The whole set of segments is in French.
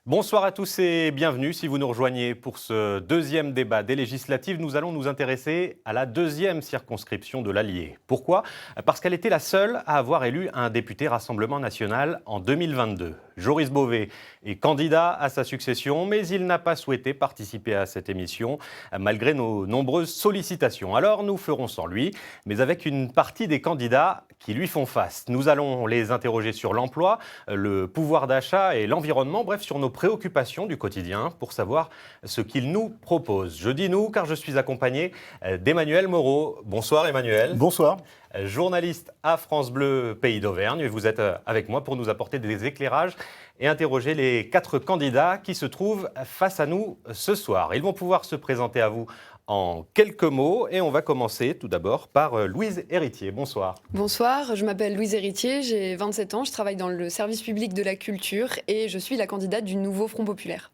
Bonsoir à tous et bienvenue. Si vous nous rejoignez pour ce deuxième débat des législatives, nous allons nous intéresser à la deuxième circonscription de l'Allier. Pourquoi ? Parce qu'elle était la seule à avoir élu un député Rassemblement national en 2022. Joris Bové est candidat à sa succession, mais il n'a pas souhaité participer à cette émission, malgré nos nombreuses sollicitations. Alors nous ferons sans lui, mais avec une partie des candidats qui lui font face. Nous allons les interroger sur l'emploi, le pouvoir d'achat et l'environnement, bref, sur nos préoccupations du quotidien pour savoir ce qu'ils nous proposent. Je dis nous car je suis accompagné d'Emmanuel Moreau. Bonsoir Emmanuel. Bonsoir. Journaliste à France Bleu Pays d'Auvergne. Vous êtes avec moi pour nous apporter des éclairages et interroger les 4 candidats qui se trouvent face à nous ce soir. Ils vont pouvoir se présenter à vous en quelques mots et on va commencer tout d'abord par Louise Héritier. Bonsoir. Bonsoir, je m'appelle Louise Héritier, j'ai 27 ans, je travaille dans le service public de la culture et je suis la candidate du nouveau Front populaire.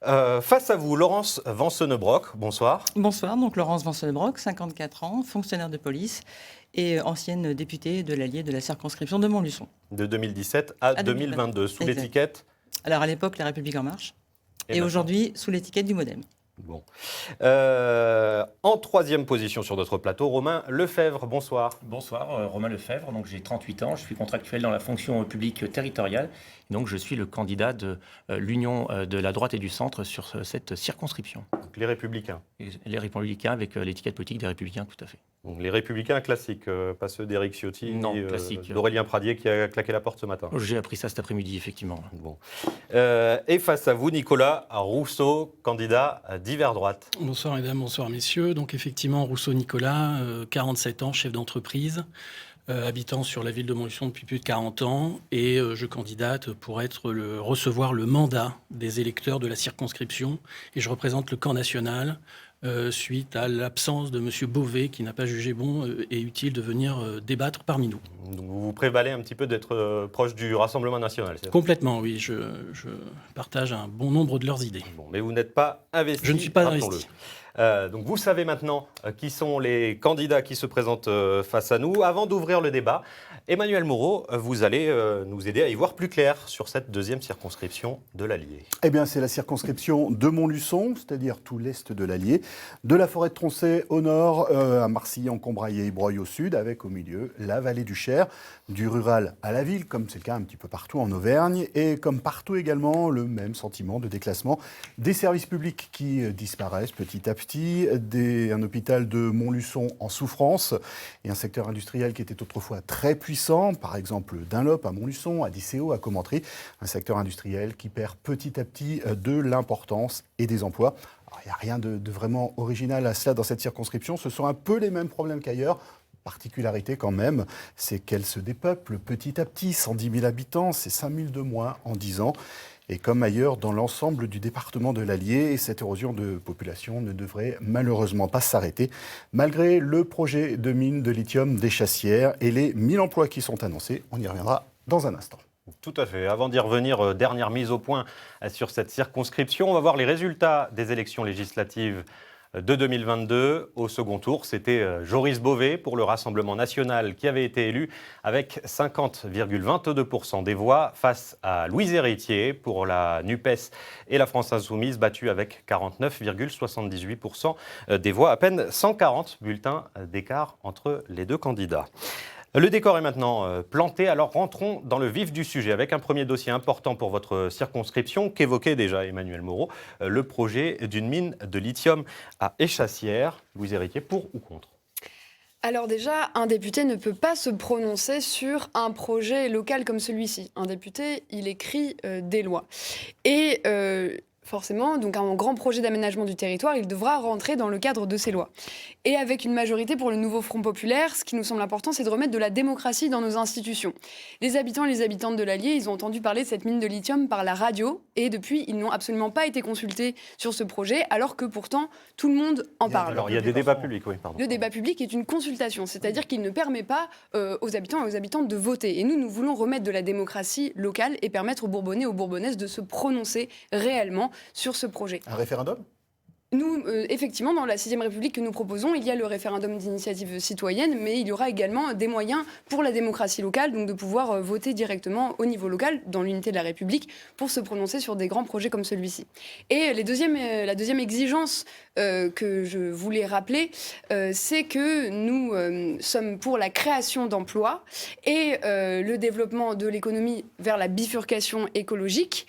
Face à vous, Laurence Vancenebrock, bonsoir. Bonsoir, donc Laurence Vancenebrock, 54 ans, fonctionnaire de police et ancienne députée de l'Allier de la circonscription de Montluçon. De 2017 à 2022, sous l'étiquette ? Alors à l'époque, La République En Marche, et aujourd'hui sous l'étiquette du MoDem. Bon. En troisième position sur notre plateau, Romain Lefebvre, bonsoir. Bonsoir, Romain Lefebvre, donc j'ai 38 ans, je suis contractuel dans la fonction publique territoriale, donc je suis le candidat de l'Union de la droite et du centre sur cette circonscription. Donc les Républicains. Et les Républicains avec l'étiquette politique des Républicains, tout à fait. Donc les Républicains classiques, pas ceux d'Éric Ciotti, Non, ni classique. d'Aurélien Pradier qui a claqué la porte ce matin. J'ai appris ça cet après-midi, effectivement. Bon. Et face à vous, Nicolas Rousseau, candidat d'Hiver Droite. Bonsoir mesdames, bonsoir messieurs. Donc effectivement, Rousseau Nicolas, 47 ans, chef d'entreprise, habitant sur la ville de Montluçon depuis plus de 40 ans. Et je candidate pour recevoir le mandat des électeurs de la circonscription. Et je représente le camp national suite à l'absence de M. Bové qui n'a pas jugé bon et utile de venir débattre parmi nous. Donc vous vous prévalez un petit peu d'être proche du Rassemblement national, c'est ça ? Complètement, oui. Je partage un bon nombre de leurs idées. Bon, mais vous n'êtes pas investi. Je ne suis pas rappelons-le. investi. Donc vous savez maintenant qui sont les candidats qui se présentent face à nous. Avant d'ouvrir le débat, Emmanuel Moreau, vous allez nous aider à y voir plus clair sur cette deuxième circonscription de l'Allier. Eh bien, c'est la circonscription de Montluçon, c'est-à-dire tout l'est de l'Allier, de la forêt de Tronchet au nord, à Marcillan, Combraillet et Broglie au sud, avec au milieu la vallée du Cher, du rural à la ville, comme c'est le cas un petit peu partout en Auvergne, et comme partout également, le même sentiment de déclassement des services publics qui disparaissent petit à petit, un hôpital de Montluçon en souffrance, et un secteur industriel qui était autrefois très puissant, par exemple Dunlop à Montluçon, à Dicéo, à Commentry, un secteur industriel qui perd petit à petit de l'importance et des emplois. Alors, il n'y a rien de vraiment original à cela dans cette circonscription, ce sont un peu les mêmes problèmes qu'ailleurs. Particularité quand même, c'est qu'elle se dépeuple petit à petit, 110 000 habitants, c'est 5 000 de moins en 10 ans. Et comme ailleurs dans l'ensemble du département de l'Allier, cette érosion de population ne devrait malheureusement pas s'arrêter, malgré le projet de mine de lithium des Chassières et les 1000 emplois qui sont annoncés. On y reviendra dans un instant. Tout à fait. Avant d'y revenir, dernière mise au point sur cette circonscription, on va voir les résultats des élections législatives de 2022. Au second tour, c'était Joris Bové pour le Rassemblement national qui avait été élu avec 50,22% des voix face à Louise Héritier pour la NUPES et la France Insoumise battue avec 49,78% des voix. À peine 140 bulletins d'écart entre les deux candidats. Le décor est maintenant planté, alors rentrons dans le vif du sujet avec un premier dossier important pour votre circonscription qu'évoquait déjà Emmanuel Moreau, le projet d'une mine de lithium à Échassières. Louise Héritier, pour ou contre ? Alors déjà, un député ne peut pas se prononcer sur un projet local comme celui-ci. Un député, il écrit des lois. Et forcément, donc un grand projet d'aménagement du territoire, il devra rentrer dans le cadre de ces lois. Et avec une majorité pour le nouveau Front populaire, ce qui nous semble important, c'est de remettre de la démocratie dans nos institutions. Les habitants et les habitantes de l'Allier, ils ont entendu parler de cette mine de lithium par la radio, et depuis, ils n'ont absolument pas été consultés sur ce projet, alors que pourtant, tout le monde en parle. Alors, il y a des débats publics, oui, pardon. Le débat public est une consultation, c'est-à-dire qu'il ne permet pas aux habitants et aux habitantes de voter. Et nous voulons remettre de la démocratie locale et permettre aux Bourbonnais et aux Bourbonnaises de se prononcer réellement sur ce projet. Un référendum ? Nous, effectivement, dans la 6e République que nous proposons, il y a le référendum d'initiative citoyenne, mais il y aura également des moyens pour la démocratie locale, donc de pouvoir voter directement au niveau local, dans l'unité de la République, pour se prononcer sur des grands projets comme celui-ci. Et la deuxième exigence que je voulais rappeler, c'est que nous sommes pour la création d'emplois et le développement de l'économie vers la bifurcation écologique.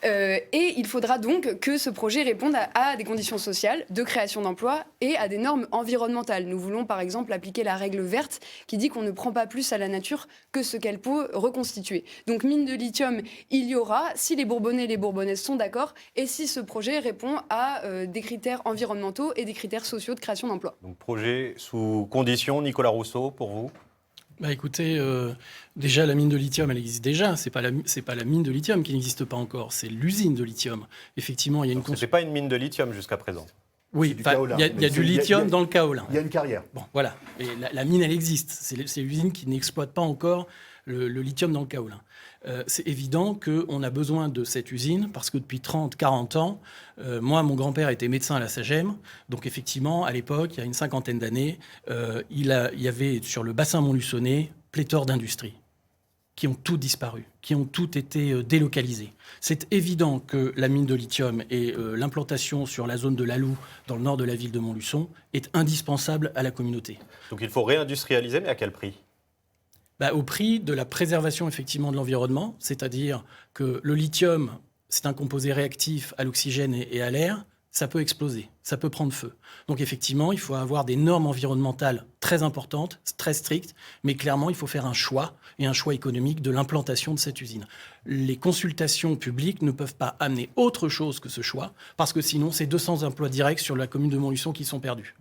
Et il faudra donc que ce projet réponde à des conditions sociales de création d'emplois et à des normes environnementales. Nous voulons par exemple appliquer la règle verte qui dit qu'on ne prend pas plus à la nature que ce qu'elle peut reconstituer. Donc mine de lithium, il y aura, si les Bourbonnais et les Bourbonnaises sont d'accord et si ce projet répond à des critères environnementaux et des critères sociaux de création d'emplois. Donc projet sous condition, Nicolas Rousseau, pour vous? Bah écoutez, déjà la mine de lithium, elle existe déjà. C'est pas la mine de lithium qui n'existe pas encore, c'est l'usine de lithium. Effectivement, il y a une. C'est pas une mine de lithium jusqu'à présent. Oui, du kaolin. il y a du lithium dans le kaolin. Il y a une carrière. Bon, voilà. Et la mine, elle existe. C'est l'usine qui n'exploite pas encore le lithium dans le kaolin. C'est évident qu'on a besoin de cette usine parce que depuis 30, 40 ans, moi, mon grand-père était médecin à la SAGEM. Donc, effectivement, à l'époque, il y a une 50aine d'années, il y avait sur le bassin montluçonné pléthore d'industries qui ont toutes disparu, qui ont toutes été délocalisées. C'est évident que la mine de lithium et l'implantation sur la zone de Laloux, dans le nord de la ville de Montluçon, est indispensable à la communauté. Donc il faut réindustrialiser, mais à quel prix? Au prix de la préservation effectivement de l'environnement, c'est-à-dire que le lithium, c'est un composé réactif à l'oxygène et à l'air, ça peut exploser, ça peut prendre feu. Donc effectivement, il faut avoir des normes environnementales très importantes, très strictes, mais clairement, il faut faire un choix, et un choix économique de l'implantation de cette usine. Les consultations publiques ne peuvent pas amener autre chose que ce choix, parce que sinon, c'est 200 emplois directs sur la commune de Montluçon qui sont perdus.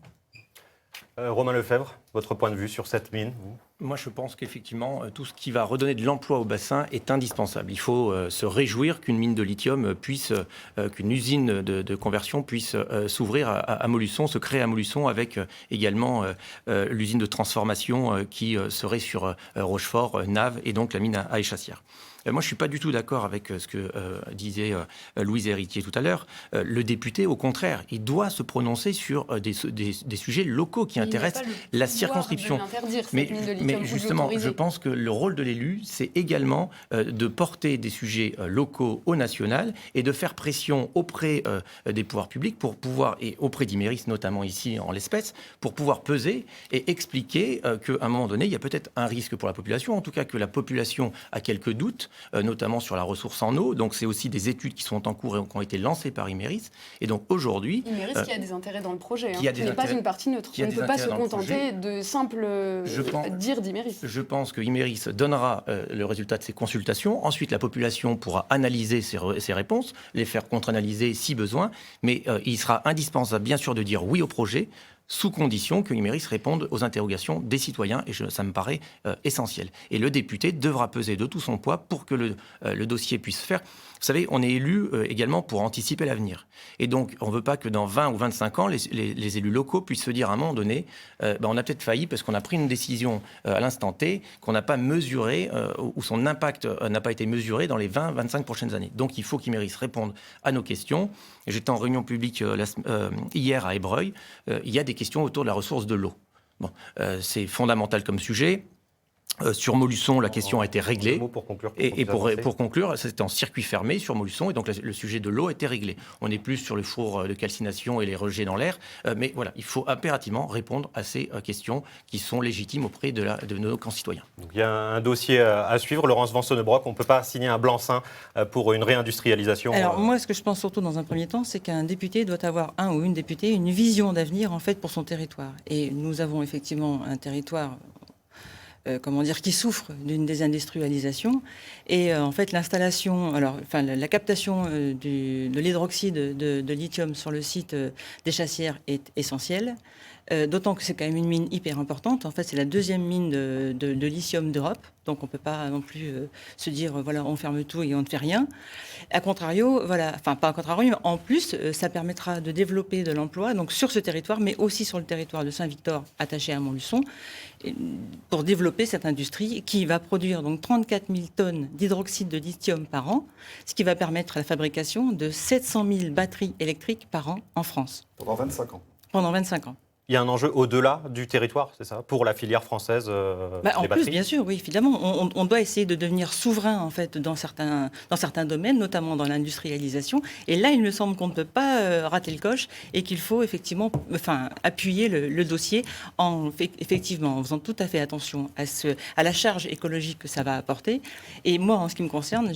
Romain Lefebvre, votre point de vue sur cette mine, vous? Moi, je pense qu'effectivement, tout ce qui va redonner de l'emploi au bassin est indispensable. Il faut se réjouir qu'une mine de lithium puisse, qu'une usine de conversion puisse s'ouvrir à Montluçon, se créer à Montluçon, avec également l'usine de transformation qui serait sur Rochefort, Naves, et donc la mine à Échassières. Moi, je ne suis pas du tout d'accord avec ce que disait Louise Héritier tout à l'heure. Le député, au contraire, il doit se prononcer sur des sujets locaux qui intéressent la circonscription. Mais justement, je pense que le rôle de l'élu, c'est également de porter des sujets locaux au national et de faire pression auprès des pouvoirs publics pour pouvoir, et auprès d'Imerys notamment ici en l'espèce, pour pouvoir peser et expliquer qu'à un moment donné, il y a peut-être un risque pour la population, en tout cas que la population a quelques doutes, notamment sur la ressource en eau. Donc c'est aussi des études qui sont en cours et qui ont été lancées par Imerys. Et donc aujourd'hui... Imerys qui a des intérêts dans le projet, qui n'est pas une partie neutre. On ne peut pas se contenter de simples dires d'Imerys. Je pense que Imerys donnera le résultat de ces consultations. Ensuite, la population pourra analyser ces réponses, les faire contre-analyser si besoin. Mais il sera indispensable, bien sûr, de dire oui au projet, sous condition que Imerys réponde aux interrogations des citoyens, et ça me paraît essentiel. Et le député devra peser de tout son poids pour que le dossier puisse faire. Vous savez, on est élu également pour anticiper l'avenir. Et donc, on ne veut pas que dans 20 ou 25 ans, les élus locaux puissent se dire à un moment donné, on a peut-être failli parce qu'on a pris une décision à l'instant T qu'on n'a pas mesurée, ou son impact n'a pas été mesuré dans les 20-25 prochaines années. Donc, il faut qu'Imerys réponde à nos questions. J'étais en réunion publique hier à Ébreuil. Il y a des questions autour de la ressource de l'eau. Bon, c'est fondamental comme sujet. Sur Montluçon, la question a été réglée. Pour conclure, pour conclure, c'était en circuit fermé sur Montluçon, et donc le sujet de l'eau a été réglé. On n'est plus sur le four de calcination et les rejets dans l'air, mais voilà, il faut impérativement répondre à ces questions qui sont légitimes auprès de nos concitoyens. Donc, il y a un dossier à suivre. Laurence Van-Sonnebrock, on ne peut pas signer un blanc-seing pour une réindustrialisation. Alors moi, ce que je pense surtout dans un premier temps, c'est qu'un député doit avoir, un ou une députée, une vision d'avenir en fait pour son territoire. Et nous avons effectivement un territoire qui souffre d'une désindustrialisation. Et en fait, l'installation, la captation de l'hydroxyde de lithium sur le site d'Échassières est essentielle. D'autant que c'est quand même une mine hyper importante. En fait, c'est la deuxième mine de lithium d'Europe. Donc, on ne peut pas non plus se dire, voilà, on ferme tout et on ne fait rien. A contrario, voilà, enfin, pas à contrario, mais en plus, ça permettra de développer de l'emploi, donc sur ce territoire, mais aussi sur le territoire de Saint-Victor, attaché à Montluçon, pour développer cette industrie qui va produire donc 34 000 tonnes d'hydroxyde de lithium par an, ce qui va permettre la fabrication de 700 000 batteries électriques par an en France. Pendant 25 ans. Pendant 25 ans. Il y a un enjeu au-delà du territoire, c'est ça, pour la filière française En des batteries. plus, bien sûr, oui, évidemment, on doit essayer de devenir souverain en fait dans certains domaines, notamment dans l'industrialisation. Et là, il me semble qu'on ne peut pas rater le coche et qu'il faut effectivement, appuyer le dossier en faisant tout à fait attention à la charge écologique que ça va apporter. Et moi, en ce qui me concerne,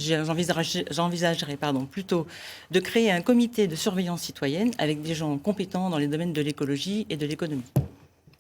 j'envisagerais plutôt de créer un comité de surveillance citoyenne avec des gens compétents dans les domaines de l'écologie et de l'économie.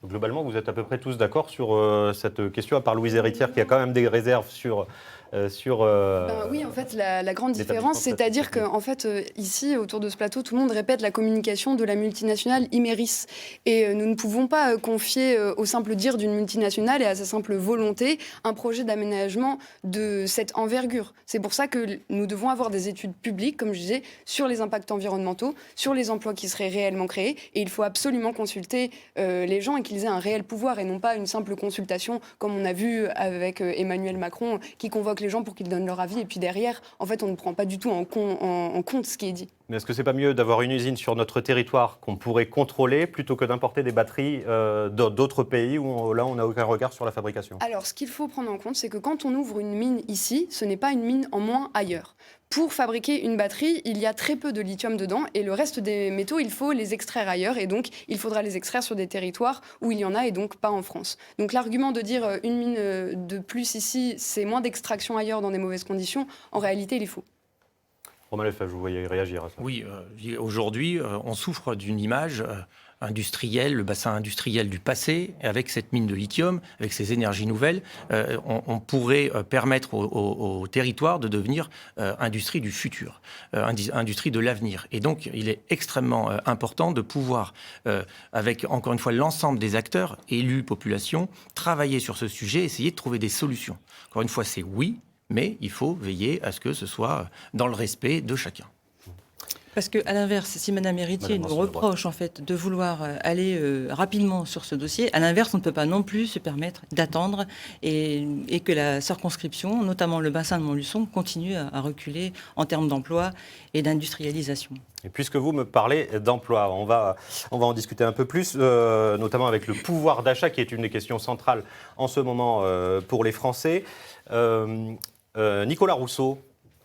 Globalement, vous êtes à peu près tous d'accord sur cette question, à part Louise Héritière, qui a quand même des réserves sur oui, en fait, la grande différence, l'établissement de c'est-à-dire cette qu'en fait, ici, autour de ce plateau, tout le monde répète la communication de la multinationale Imerys. Et nous ne pouvons pas confier au simple dire d'une multinationale et à sa simple volonté un projet d'aménagement de cette envergure. C'est pour ça que nous devons avoir des études publiques, comme je disais, sur les impacts environnementaux, sur les emplois qui seraient réellement créés. Et il faut absolument consulter les gens et qu'ils aient un réel pouvoir et non pas une simple consultation, comme on a vu avec Emmanuel Macron, qui convoque les gens pour qu'ils donnent leur avis, et puis derrière, en fait, on ne prend pas du tout en compte ce qui est dit. Mais est-ce que c'est pas mieux d'avoir une usine sur notre territoire qu'on pourrait contrôler plutôt que d'importer des batteries d'autres pays où là, on n'a aucun regard sur la fabrication? Alors, ce qu'il faut prendre en compte, c'est que quand on ouvre une mine ici, ce n'est pas une mine en moins ailleurs. Pour fabriquer une batterie, il y a très peu de lithium dedans et le reste des métaux, il faut les extraire ailleurs et donc il faudra les extraire sur des territoires où il y en a et donc pas en France. Donc l'argument de dire une mine de plus ici, c'est moins d'extraction ailleurs dans des mauvaises conditions, en réalité, il est faux. Romain Lefebvre, je vous voyais réagir à ça. Oui, aujourd'hui, on souffre d'une image industrielle, le bassin industriel du passé, avec cette mine de lithium, avec ces énergies nouvelles. On pourrait permettre au territoire de devenir industrie du futur, industrie de l'avenir. Et donc, il est extrêmement important de pouvoir, avec encore une fois l'ensemble des acteurs, élus, population, travailler sur ce sujet, essayer de trouver des solutions. Encore une fois, c'est oui, mais il faut veiller à ce que ce soit dans le respect de chacun. Parce qu'à l'inverse, si Mme Héritier nous reproche en fait, de vouloir aller rapidement sur ce dossier, à l'inverse, on ne peut pas non plus se permettre d'attendre et que la circonscription, notamment le bassin de Montluçon, continue à reculer en termes d'emploi et d'industrialisation. Et puisque vous me parlez d'emploi, on va en discuter un peu plus, notamment avec le pouvoir d'achat, qui est une des questions centrales en ce moment pour les Français. Nicolas Rousseau,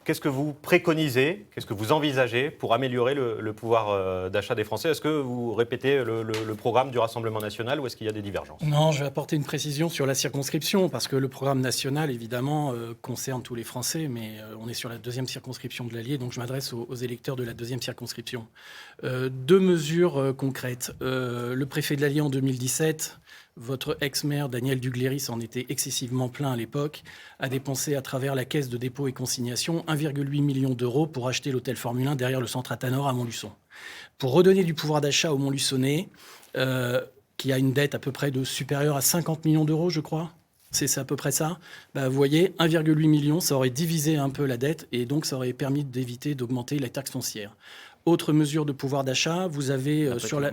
qu'est-ce que vous préconisez, qu'est-ce que vous envisagez pour améliorer le pouvoir d'achat des Français? Est-ce que vous répétez le programme du Rassemblement national ou est-ce qu'il y a des divergences? Non, je vais apporter une précision sur la circonscription, parce que le programme national, évidemment, concerne tous les Français, mais on est sur la deuxième circonscription de l'Allier, donc je m'adresse aux électeurs de la deuxième circonscription. Deux mesures concrètes. Le préfet de l'Allier en 2017... Votre ex-maire, Daniel Dugléry, en était excessivement plein à l'époque, a dépensé à travers la caisse de dépôt et consignation 1,8 million d'euros pour acheter l'hôtel Formule 1 derrière le centre Athanor à Montluçon. Pour redonner du pouvoir d'achat aux Montluçonnais, qui a une dette à peu près supérieure à 50 millions d'euros, je crois, c'est à peu près ça, vous voyez, 1,8 million, ça aurait divisé un peu la dette et donc ça aurait permis d'éviter d'augmenter la taxe foncière. Autre mesure de pouvoir d'achat, vous avez sur la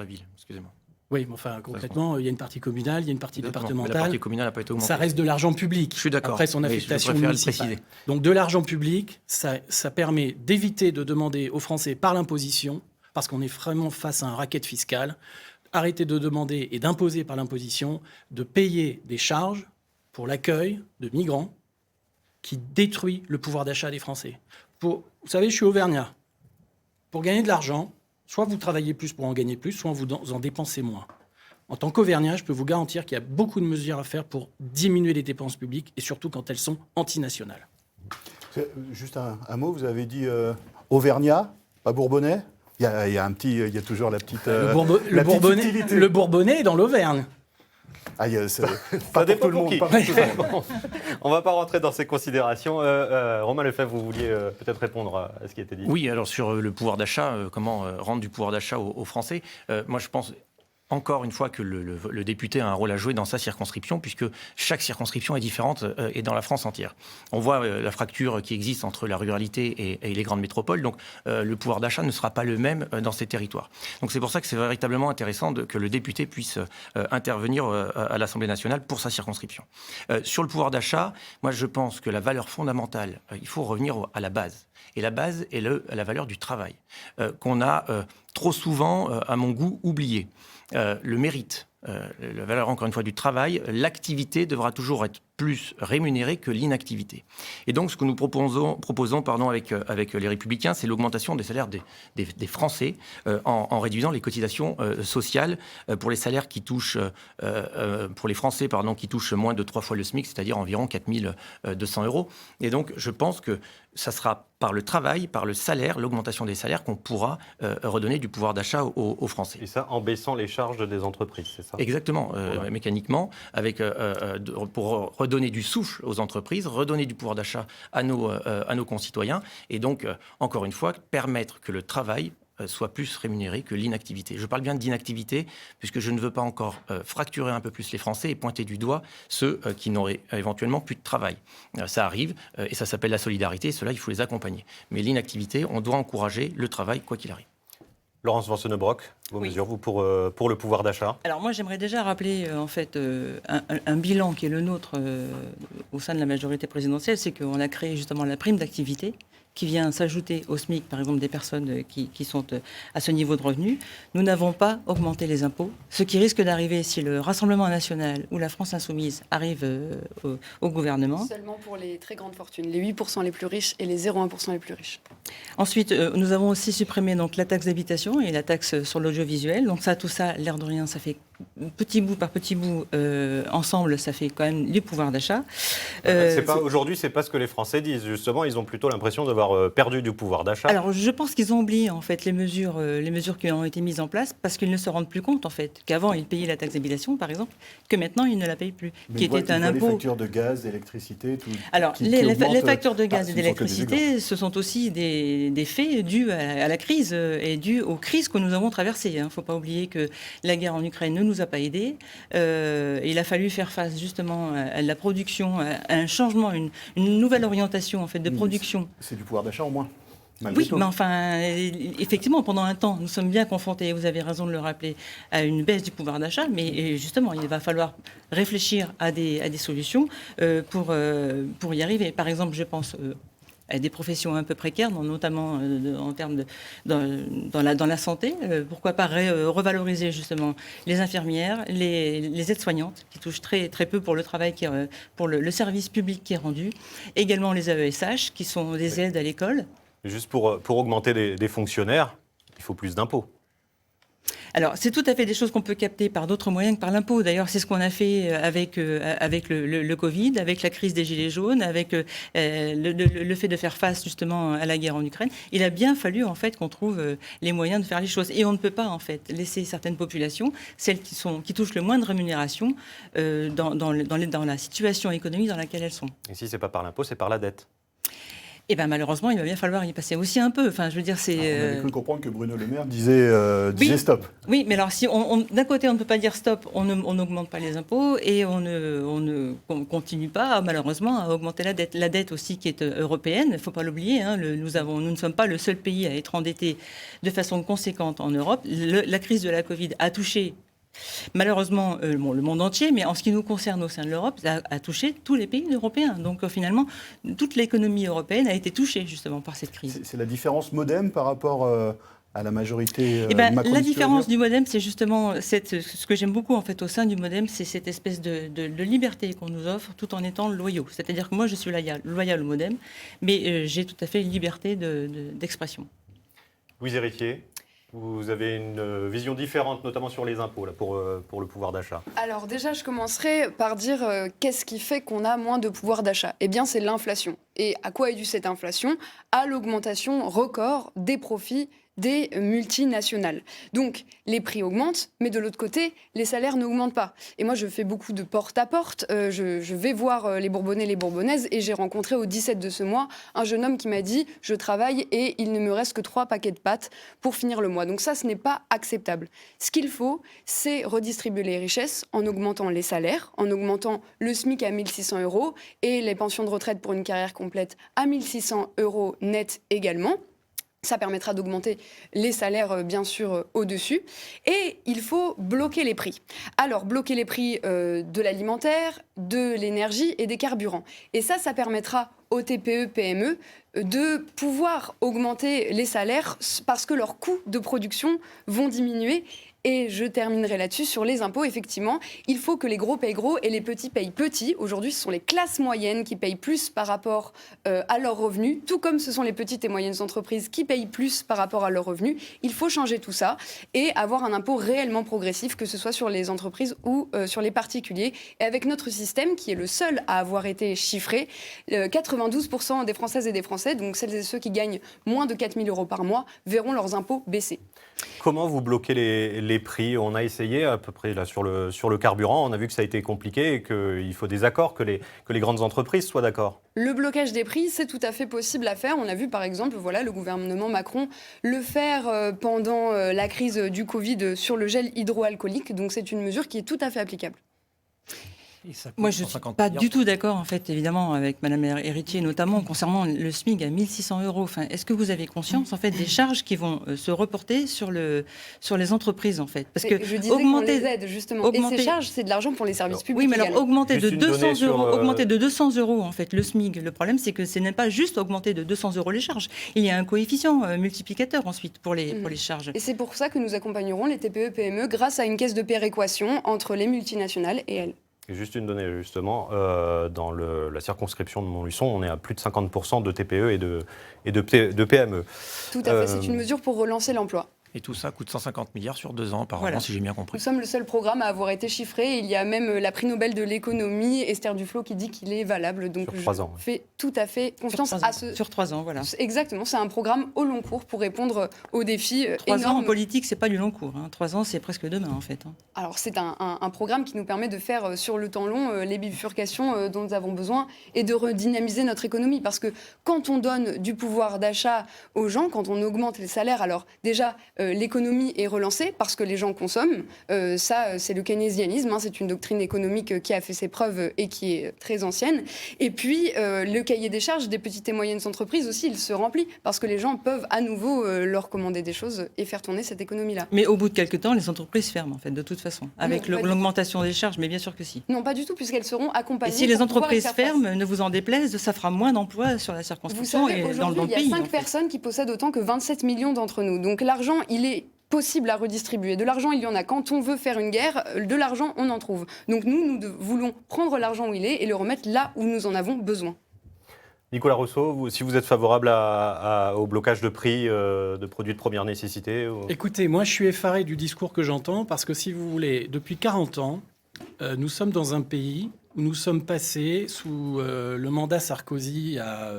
ville, excusez-moi. Oui, mais enfin, concrètement, il y a une partie communale, il y a une partie départementale. La partie communale n'a pas été augmentée. Ça reste de l'argent public. Je suis d'accord. Après son affectation municipale. Donc, de l'argent public, ça permet d'éviter de demander aux Français par l'imposition, parce qu'on est vraiment face à un racket fiscal, arrêter de demander et d'imposer par l'imposition, de payer des charges pour l'accueil de migrants qui détruit le pouvoir d'achat des Français. Vous savez, je suis auvergnat. Pour gagner de l'argent, soit vous travaillez plus pour en gagner plus, soit vous en dépensez moins. En tant qu'Auvergnat, je peux vous garantir qu'il y a beaucoup de mesures à faire pour diminuer les dépenses publiques, et surtout quand elles sont antinationales. Juste un mot, vous avez dit Auvergnat, pas Bourbonnais. Il y a toujours la petite. Le Bourbonnais est dans l'Auvergne. Ça dépend pour qui. On ne va pas rentrer dans ces considérations. Romain Lefebvre, vous vouliez peut-être répondre à ce qui a été dit. Oui, alors sur le pouvoir d'achat, comment rendre du pouvoir d'achat aux Français, moi je pense encore une fois que le député a un rôle à jouer dans sa circonscription, puisque chaque circonscription est différente et dans la France entière. On voit la fracture qui existe entre la ruralité et les grandes métropoles, donc le pouvoir d'achat ne sera pas le même dans ces territoires. Donc c'est pour ça que c'est véritablement intéressant que le député puisse intervenir à l'Assemblée nationale pour sa circonscription. Sur le pouvoir d'achat, moi je pense que la valeur fondamentale, il faut revenir à la base. Et la base est la valeur du travail, qu'on a trop souvent, à mon goût, oublié. Le mérite, la valeur encore une fois du travail, l'activité devra toujours être plus rémunérée que l'inactivité. Et donc ce que nous proposons avec les Républicains, c'est l'augmentation des salaires des Français en réduisant les cotisations sociales pour les salaires qui touchent, pour les Français qui touchent moins de 3 fois le SMIC, c'est-à-dire environ 4 200 €. Et donc je pense que ça sera par le travail, par le salaire, l'augmentation des salaires qu'on pourra redonner du pouvoir d'achat aux Français. Et ça en baissant les charges des entreprises, c'est ça? Exactement, mécaniquement, pour redonner du souffle aux entreprises, redonner du pouvoir d'achat à nos concitoyens, et donc, encore une fois, permettre que le travail soit plus rémunéré que l'inactivité. Je parle bien d'inactivité, puisque je ne veux pas encore fracturer un peu plus les Français et pointer du doigt ceux qui n'auraient éventuellement plus de travail. Ça arrive, et ça s'appelle la solidarité, et cela, il faut les accompagner. Mais l'inactivité, on doit encourager le travail, quoi qu'il arrive. Laurence Vanceunebrock, vos mesures, vous, pour le pouvoir d'achat? Alors moi, j'aimerais déjà rappeler en fait un bilan qui est le nôtre au sein de la majorité présidentielle, c'est qu'on a créé justement la prime d'activité qui vient s'ajouter au SMIC, par exemple, des personnes qui sont à ce niveau de revenus. Nous n'avons pas augmenté les impôts. Ce qui risque d'arriver si le Rassemblement national ou la France insoumise arrive au gouvernement. Seulement pour les très grandes fortunes, les 8% les plus riches et les 0,1% les plus riches. Ensuite, nous avons aussi supprimé donc, la taxe d'habitation et la taxe sur l'audiovisuel. Donc ça, tout ça, l'air de rien, ça fait petit bout par petit bout, ensemble, ça fait quand même du pouvoir d'achat. Aujourd'hui, c'est pas ce que les Français disent. Justement, ils ont plutôt l'impression d'avoir perdu du pouvoir d'achat. Alors, je pense qu'ils ont oublié en fait les mesures qui ont été mises en place parce qu'ils ne se rendent plus compte en fait qu'avant ils payaient la taxe d'habitation, par exemple, que maintenant ils ne la payent plus, Mais qui était un impôt. Les factures de gaz, d'électricité, tout. Alors, les factures de gaz et ce d'électricité, ce sont aussi des faits dus à la crise et dus aux crises que nous avons traversées. Il ne faut pas oublier que la guerre en Ukraine ne nous a pas aidés. Il a fallu faire face justement à la production, à un changement, une nouvelle orientation en fait de production. C'est du pouvoir d'achat en moins. Oui, mais enfin, effectivement, pendant un temps, nous sommes bien confrontés, vous avez raison de le rappeler, à une baisse du pouvoir d'achat, mais justement, il va falloir réfléchir à des solutions pour y arriver. Par exemple, je pense à des professions un peu précaires, notamment en termes dans la santé. Pourquoi pas revaloriser justement les infirmières, les aides-soignantes, qui touchent très, très peu pour le travail, pour le service public qui est rendu. Également les AESH, qui sont des aides à l'école. Juste pour augmenter des fonctionnaires, il faut plus d'impôts. Alors, c'est tout à fait des choses qu'on peut capter par d'autres moyens que par l'impôt. D'ailleurs, c'est ce qu'on a fait avec le Covid, avec la crise des Gilets jaunes, avec le fait de faire face justement à la guerre en Ukraine. Il a bien fallu en fait qu'on trouve les moyens de faire les choses. Et on ne peut pas en fait laisser certaines populations, celles qui touchent le moins de rémunération, dans la situation économique dans laquelle elles sont. Et si ce n'est pas par l'impôt, c'est par la dette. Eh bien, malheureusement, il va bien falloir y passer aussi un peu. Enfin, je veux dire, c'est. On avait cru comprendre que Bruno Le Maire disait stop. Oui, mais alors, si d'un côté, on ne peut pas dire stop, on n'augmente pas les impôts et on ne continue pas, malheureusement, à augmenter la dette. La dette aussi qui est européenne, il ne faut pas l'oublier. Hein, nous ne sommes pas le seul pays à être endetté de façon conséquente en Europe. La crise de la Covid a touché. Malheureusement, le monde entier, mais en ce qui nous concerne au sein de l'Europe, ça a touché tous les pays européens. Donc finalement, toute l'économie européenne a été touchée justement par cette crise. C'est la différence MoDem par rapport à la majorité la différence du MoDem, c'est justement ce que j'aime beaucoup en fait au sein du MoDem, c'est cette espèce de liberté qu'on nous offre tout en étant loyaux. C'est-à-dire que moi, je suis loyal au MoDem, mais j'ai tout à fait une liberté d'expression. Louise Héritier, vous avez une vision différente, notamment sur les impôts, là, pour le pouvoir d'achat. Alors déjà, je commencerai par dire qu'est-ce qui fait qu'on a moins de pouvoir d'achat ? Eh bien, c'est l'inflation. Et à quoi est due cette inflation ? À l'augmentation record des profits des multinationales. Donc, les prix augmentent, mais de l'autre côté, les salaires n'augmentent pas. Et moi, je fais beaucoup de porte-à-porte. Je vais voir les Bourbonnais, les Bourbonnaises, et j'ai rencontré au 17 de ce mois un jeune homme qui m'a dit « Je travaille et il ne me reste que 3 paquets de pâtes pour finir le mois ». Donc ça, ce n'est pas acceptable. Ce qu'il faut, c'est redistribuer les richesses en augmentant les salaires, en augmentant le SMIC à 1 600 € et les pensions de retraite pour une carrière complète à 1 600 € net également. Ça permettra d'augmenter les salaires, bien sûr, au-dessus. Et il faut bloquer les prix. Alors, bloquer les prix de l'alimentaire, de l'énergie et des carburants. Et ça permettra aux TPE, PME de pouvoir augmenter les salaires parce que leurs coûts de production vont diminuer. Et je terminerai là-dessus sur les impôts. Effectivement, il faut que les gros payent gros et les petits payent petits. Aujourd'hui, ce sont les classes moyennes qui payent plus par rapport à leurs revenus, tout comme ce sont les petites et moyennes entreprises qui payent plus par rapport à leurs revenus. Il faut changer tout ça et avoir un impôt réellement progressif, que ce soit sur les entreprises ou sur les particuliers. Et avec notre système, qui est le seul à avoir été chiffré, 92% des Françaises et des Français, donc celles et ceux qui gagnent moins de 4 000 € par mois, verront leurs impôts baisser. Comment vous bloquez les prix ? On a essayé à peu près là, sur le carburant, on a vu que ça a été compliqué et qu'il faut des accords, que les grandes entreprises soient d'accord. Le blocage des prix, c'est tout à fait possible à faire. On a vu par exemple le gouvernement Macron le faire pendant la crise du Covid sur le gel hydroalcoolique. Donc c'est une mesure qui est tout à fait applicable. Moi, je ne suis pas du tout d'accord, en fait, évidemment, avec Madame Héritier, notamment concernant le SMIC à 1 600 €. Enfin, est-ce que vous avez conscience, en fait, des charges qui vont se reporter sur les entreprises, en fait ? Parce que je disais qu'on les aide, justement. Et ces charges, c'est de l'argent pour les services publics. Oui, mais alors également. augmenter de 200 €, en fait, le SMIC. Le problème, c'est que ce n'est pas juste augmenter de 200 € les charges. Il y a un coefficient multiplicateur, ensuite, pour les charges. Et c'est pour ça que nous accompagnerons les TPE-PME grâce à une caisse de péréquation entre les multinationales et elles. Et juste une donnée, justement, dans la circonscription de Montluçon, on est à plus de 50% de TPE et de PME. Tout à fait, c'est une mesure pour relancer l'emploi. Et tout ça coûte 150 milliards sur 2 ans, apparemment, si j'ai bien compris. Nous sommes le seul programme à avoir été chiffré. Il y a même la prix Nobel de l'économie, Esther Duflo, qui dit qu'il est valable. Donc sur 3 ans. Je fais tout à fait confiance à ce... Sur 3 ans, voilà. Exactement, c'est un programme au long cours pour répondre aux défis 3 énormes. ans en politique, c'est pas du long cours. 3 ans, c'est presque demain, en fait. Alors c'est un programme qui nous permet de faire sur le temps long les bifurcations dont nous avons besoin et de redynamiser notre économie. Parce que quand on donne du pouvoir d'achat aux gens, quand on augmente les salaires, alors déjà l'économie est relancée parce que les gens consomment. Ça, c'est le keynésianisme. C'est une doctrine économique qui a fait ses preuves et qui est très ancienne. Et puis, le cahier des charges des petites et moyennes entreprises aussi, il se remplit parce que les gens peuvent à nouveau leur commander des choses et faire tourner cette économie-là. Mais au bout de quelques temps, les entreprises ferment, en fait, de toute façon, avec l'augmentation des charges. Mais bien sûr que si. Non, pas du tout, puisqu'elles seront accompagnées. Et si les entreprises ferment, ne vous en déplaise, ça fera moins d'emplois sur la circonscription. Vous savez, et dans le pays. Aujourd'hui, il y a 5 personnes qui possèdent autant que 27 millions d'entre nous. Donc l'argent, il est possible à redistribuer. De l'argent, il y en a. Quand on veut faire une guerre, de l'argent, on en trouve. Donc nous voulons prendre l'argent où il est et le remettre là où nous en avons besoin. Nicolas Rousseau, si vous êtes favorable au blocage de prix de produits de première nécessité Écoutez, moi je suis effaré du discours que j'entends parce que si vous voulez, depuis 40 ans, nous sommes dans un pays où nous sommes passés sous le mandat Sarkozy à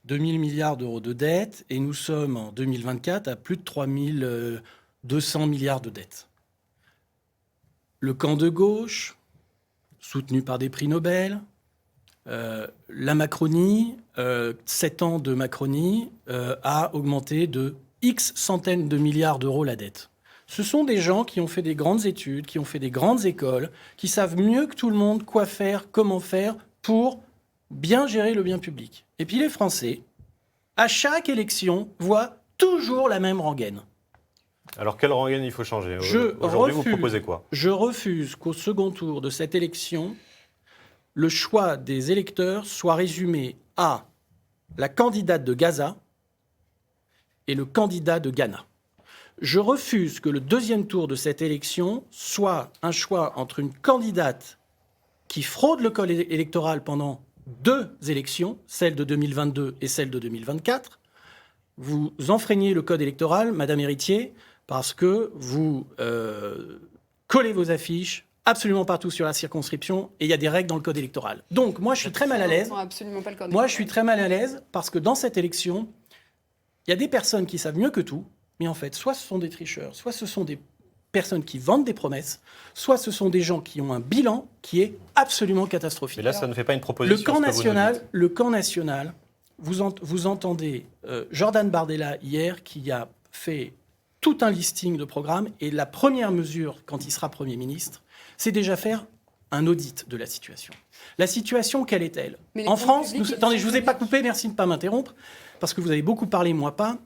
2 000 milliards d'euros de dette et nous sommes en 2024 à plus de 3 200 milliards de dettes. Le camp de gauche, soutenu par des prix Nobel, la Macronie, 7 ans de Macronie, a augmenté de X centaines de milliards d'euros la dette. Ce sont des gens qui ont fait des grandes études, qui ont fait des grandes écoles, qui savent mieux que tout le monde quoi faire, comment faire pour bien gérer le bien public. Et puis les Français, à chaque élection, voient toujours la même rengaine. Alors, quelle rengaine il faut changer ? Aujourd'hui, vous proposez quoi ? Je refuse qu'au second tour de cette élection, le choix des électeurs soit résumé à la candidate de Gaza et le candidat de Ghana. Je refuse que le deuxième tour de cette élection soit un choix entre une candidate qui fraude le code électoral pendant 2 élections, celle de 2022 et celle de 2024. Vous enfreignez le code électoral, Madame Héritier, parce que vous collez vos affiches absolument partout sur la circonscription et il y a des règles dans le code électoral. Donc, moi, je suis très mal à l'aise. Absolument pas le code Moi, je suis très mal à l'aise parce que dans cette élection, il y a des personnes qui savent mieux que tout, mais en fait, soit ce sont des tricheurs, soit ce sont des personnes qui vendent des promesses, soit ce sont des gens qui ont un bilan qui est absolument catastrophique. Mais là, ça ne fait pas une proposition. Le camp national, vous entendez Jordan Bardella hier qui a fait tout un listing de programmes et la première mesure, quand il sera Premier ministre, c'est déjà faire un audit de la situation. La situation, quelle est-elle? En France, attendez, je ne vous ai pas coupé, merci de ne pas m'interrompre, parce que vous avez beaucoup parlé, moi pas.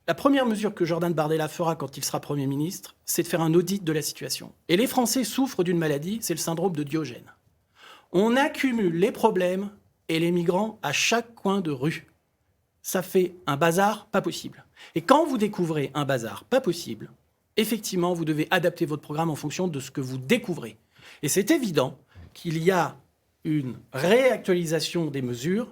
La première mesure que Jordan Bardella fera quand il sera Premier ministre, c'est de faire un audit de la situation. Et les Français souffrent d'une maladie, c'est le syndrome de Diogène. On accumule les problèmes et les migrants à chaque coin de rue. Ça fait un bazar pas possible. Et quand vous découvrez un bazar pas possible, effectivement, vous devez adapter votre programme en fonction de ce que vous découvrez. Et c'est évident qu'il y a une réactualisation des mesures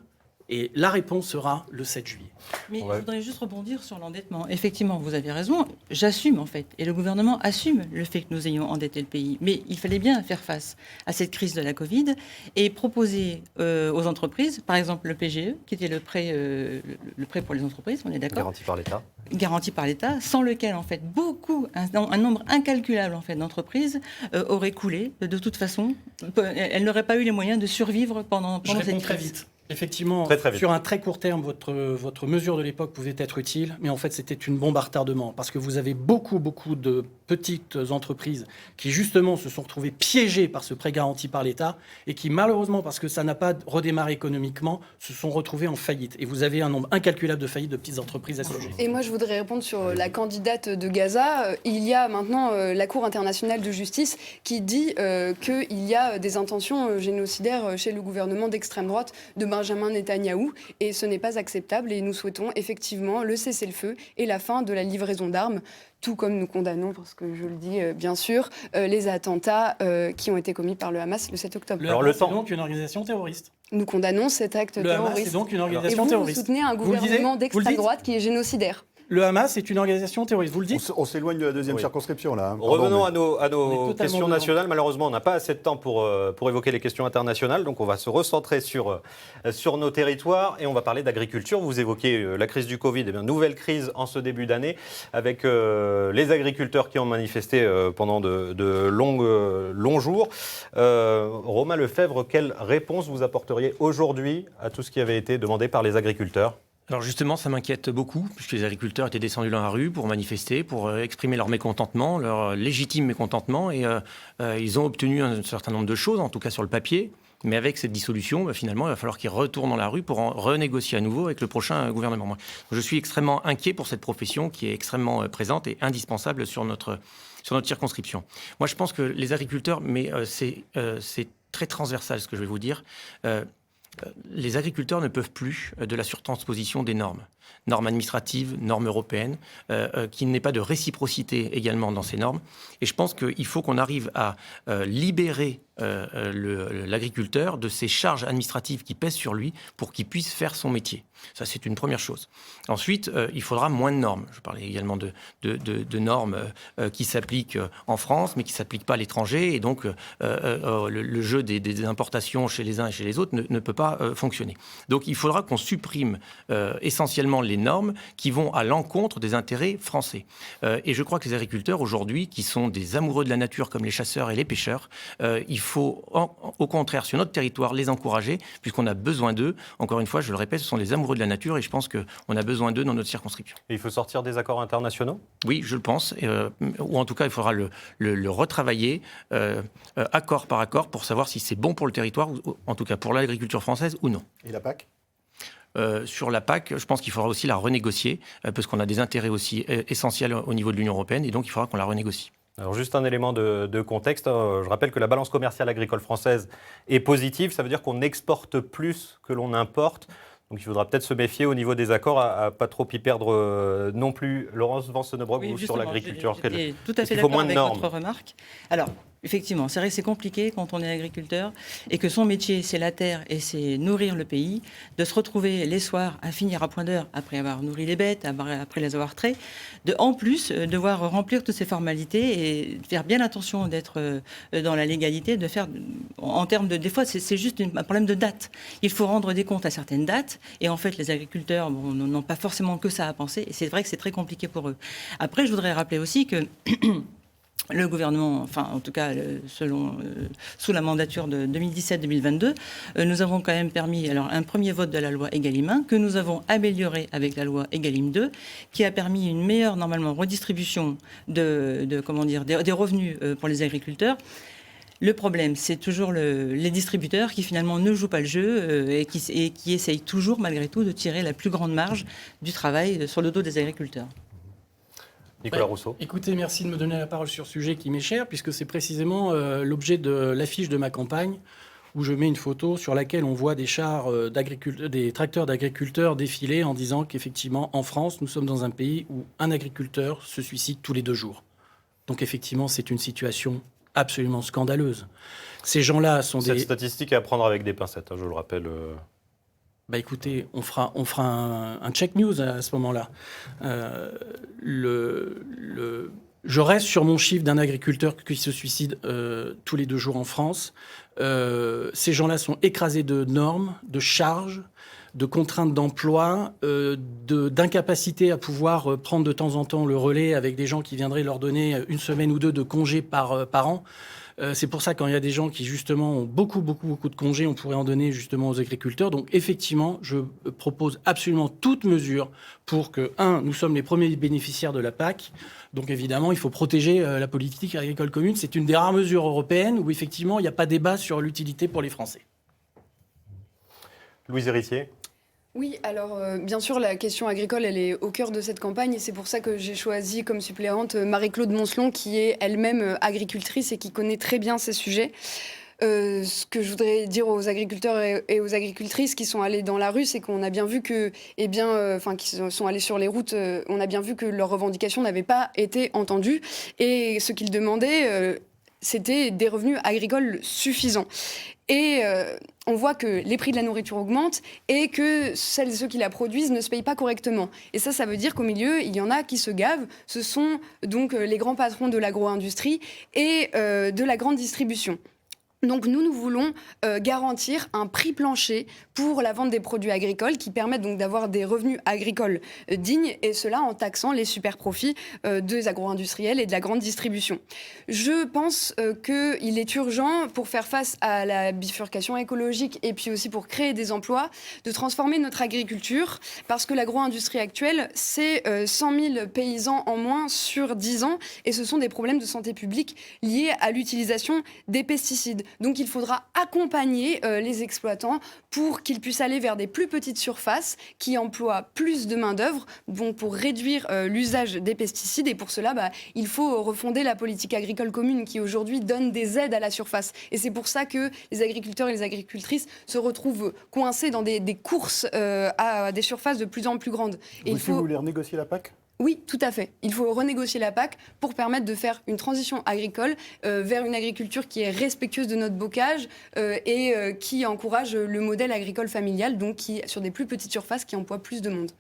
et la réponse sera le 7 juillet. Mais je voudrais juste rebondir sur l'endettement. Effectivement, vous avez raison, j'assume en fait, et le gouvernement assume le fait que nous ayons endetté le pays. Mais il fallait bien faire face à cette crise de la Covid et proposer aux entreprises, par exemple le PGE, qui était le prêt pour les entreprises, on est d'accord ? Garanti par l'État. Garanti par l'État, sans lequel en fait un nombre incalculable en fait d'entreprises auraient coulé. De toute façon, elles n'auraient pas eu les moyens de survivre pendant Je réponds cette très crise. vite. Effectivement, Très vite. sur un très court terme, votre mesure de l'époque pouvait être utile, mais en fait, c'était une bombe à retardement, parce que vous avez beaucoup de petites entreprises qui, justement, se sont retrouvées piégées par ce prêt garanti par l'État, et qui, malheureusement, parce que ça n'a pas redémarré économiquement, se sont retrouvées en faillite. Et vous avez un nombre incalculable de faillites de petites entreprises à ce sujet. Et moi, je voudrais répondre sur la candidate de Gaza. Il y a maintenant la Cour internationale de justice qui dit qu'il y a des intentions génocidaires chez le gouvernement d'extrême droite de Benjamin Netanyahou, et ce n'est pas acceptable. Et nous souhaitons effectivement le cessez-le-feu et la fin de la livraison d'armes, tout comme nous condamnons, parce que je le dis bien sûr, les attentats qui ont été commis par le Hamas le 7 octobre. Le Hamas est donc une organisation terroriste. Nous condamnons cet acte Le Hamas terroriste. est donc une Et organisation vous terroriste. soutenez un gouvernement d'extrême droite qui est génocidaire. Le Hamas est une organisation terroriste, vous le dites? On s'éloigne de la deuxième circonscription, là. Hein. Revenons à On est nos totalement questions dedans. nationales. Malheureusement, on n'a pas assez de temps pour évoquer les questions internationales. Donc, on va se recentrer sur nos territoires et on va parler d'agriculture. Vous évoquiez la crise du Covid. Eh bien, nouvelle crise en ce début d'année avec les agriculteurs qui ont manifesté pendant de longs jours. Romain Lefebvre, quelle réponse vous apporteriez aujourd'hui à tout ce qui avait été demandé par les agriculteurs ? Alors justement, ça m'inquiète beaucoup, puisque les agriculteurs étaient descendus dans la rue pour manifester, pour exprimer leur mécontentement, leur légitime mécontentement, et ils ont obtenu un certain nombre de choses, en tout cas sur le papier. Mais avec cette dissolution, finalement, il va falloir qu'ils retournent dans la rue pour en renégocier à nouveau avec le prochain gouvernement. Moi, je suis extrêmement inquiet pour cette profession qui est extrêmement présente et indispensable sur notre circonscription. Moi, je pense que les agriculteurs, mais c'est très transversal ce que je vais vous dire, les agriculteurs ne peuvent plus de la surtransposition des normes administratives, normes européennes, qu'il n'ait pas de réciprocité également dans ces normes. Et je pense qu'il faut qu'on arrive à libérer l'agriculteur de ces charges administratives qui pèsent sur lui pour qu'il puisse faire son métier. Ça, c'est une première chose. Ensuite, il faudra moins de normes. Je parlais également de normes qui s'appliquent en France, mais qui ne s'appliquent pas à l'étranger. Et donc, le jeu des importations chez les uns et chez les autres ne peut pas fonctionner. Donc, il faudra qu'on supprime essentiellement les normes qui vont à l'encontre des intérêts français. Et je crois que les agriculteurs, aujourd'hui, qui sont des amoureux de la nature comme les chasseurs et les pêcheurs, il faut, au contraire, sur notre territoire, les encourager, puisqu'on a besoin d'eux. Encore une fois, je le répète, ce sont les amoureux de la nature et je pense qu'on a besoin d'eux dans notre circonscription. Et il faut sortir des accords internationaux ? Oui, je le pense. Ou en tout cas, il faudra le retravailler accord par accord pour savoir si c'est bon pour le territoire, ou en tout cas pour l'agriculture française ou non. Et la PAC ? Sur la PAC, je pense qu'il faudra aussi la renégocier, parce qu'on a des intérêts aussi essentiels au niveau de l'Union européenne, et donc il faudra qu'on la renégocie. Alors juste un élément de contexte, je rappelle que la balance commerciale agricole française est positive, ça veut dire qu'on exporte plus que l'on importe, donc il faudra peut-être se méfier au niveau des accords à pas trop y perdre non plus. Laurence Vanceunebrock, vous sur l'agriculture, j'étais tout à fait il faut d'accord moins de avec normes. votre remarque. Alors, Effectivement, c'est vrai que c'est compliqué quand on est agriculteur et que son métier, c'est la terre et c'est nourrir le pays, de se retrouver les soirs à finir à point d'heure après avoir nourri les bêtes, après les avoir traitées, en plus devoir remplir toutes ces formalités et faire bien attention d'être dans la légalité, de faire, en termes de... Des fois, c'est juste un problème de date. Il faut rendre des comptes à certaines dates et en fait, les agriculteurs n'ont pas forcément que ça à penser et c'est vrai que c'est très compliqué pour eux. Après, je voudrais rappeler aussi que... Le gouvernement, enfin en tout cas sous la mandature de 2017-2022, nous avons quand même permis un premier vote de la loi Egalim 1 que nous avons amélioré avec la loi Egalim 2, qui a permis une meilleure normalement redistribution des revenus pour les agriculteurs. Le problème, c'est toujours les distributeurs qui finalement ne jouent pas le jeu et qui essayent toujours malgré tout de tirer la plus grande marge du travail sur le dos des agriculteurs. Nicolas Rousseau. Écoutez, merci de me donner la parole sur ce sujet qui m'est cher, puisque c'est précisément l'objet de l'affiche de ma campagne, où je mets une photo sur laquelle on voit des chars des tracteurs d'agriculteurs défiler en disant qu'effectivement, en France, nous sommes dans un pays où un agriculteur se suicide tous les 2 jours. Donc effectivement, c'est une situation absolument scandaleuse. Ces gens-là sont Cette statistique est à prendre avec des pincettes, je le rappelle. Bah écoutez, on fera un check news à ce moment-là. Je reste sur mon chiffre d'un agriculteur qui se suicide tous les 2 jours en France. Ces gens-là sont écrasés de normes, de charges, de contraintes d'emploi, d'incapacité à pouvoir prendre de temps en temps le relais avec des gens qui viendraient leur donner 1 semaine ou 2 de congés par an. C'est pour ça quand il y a des gens qui justement ont beaucoup de congés, on pourrait en donner justement aux agriculteurs. Donc effectivement, je propose absolument toute mesure pour que, nous sommes les premiers bénéficiaires de la PAC. Donc évidemment, il faut protéger la politique agricole commune. C'est une des rares mesures européennes où effectivement, il n'y a pas débat sur l'utilité pour les Français. Louise Héritier. Oui, alors bien sûr, la question agricole, elle est au cœur de cette campagne et c'est pour ça que j'ai choisi comme suppléante Marie-Claude Moncelon, qui est elle-même agricultrice et qui connaît très bien ces sujets. Ce que je voudrais dire aux agriculteurs et aux agricultrices qui sont allés dans la rue, c'est qu'on a bien vu que, qui sont allés sur les routes, on a bien vu que leurs revendications n'avaient pas été entendues et ce qu'ils demandaient, c'était des revenus agricoles suffisants. Et on voit que les prix de la nourriture augmentent et que celles et ceux qui la produisent ne se payent pas correctement. Et ça veut dire qu'au milieu, il y en a qui se gavent. Ce sont donc les grands patrons de l'agro-industrie et de la grande distribution. Donc nous voulons garantir un prix plancher pour la vente des produits agricoles qui permettent donc d'avoir des revenus agricoles dignes et cela en taxant les super profits des agro-industriels et de la grande distribution. Je pense qu'il est urgent pour faire face à la bifurcation écologique et puis aussi pour créer des emplois de transformer notre agriculture parce que l'agro-industrie actuelle c'est 100 000 paysans en moins sur 10 ans et ce sont des problèmes de santé publique liés à l'utilisation des pesticides. Donc il faudra accompagner les exploitants pour qu'ils puissent aller vers des plus petites surfaces qui emploient plus de main-d'œuvre pour réduire l'usage des pesticides. Et pour cela, il faut refonder la politique agricole commune qui aujourd'hui donne des aides à la surface. Et c'est pour ça que les agriculteurs et les agricultrices se retrouvent coincés dans des courses à des surfaces de plus en plus grandes. Et vous voulez renégocier la PAC ? Oui, tout à fait. Il faut renégocier la PAC pour permettre de faire une transition agricole vers une agriculture qui est respectueuse de notre bocage et qui encourage le modèle agricole familial, donc qui, sur des plus petites surfaces, qui emploie plus de monde.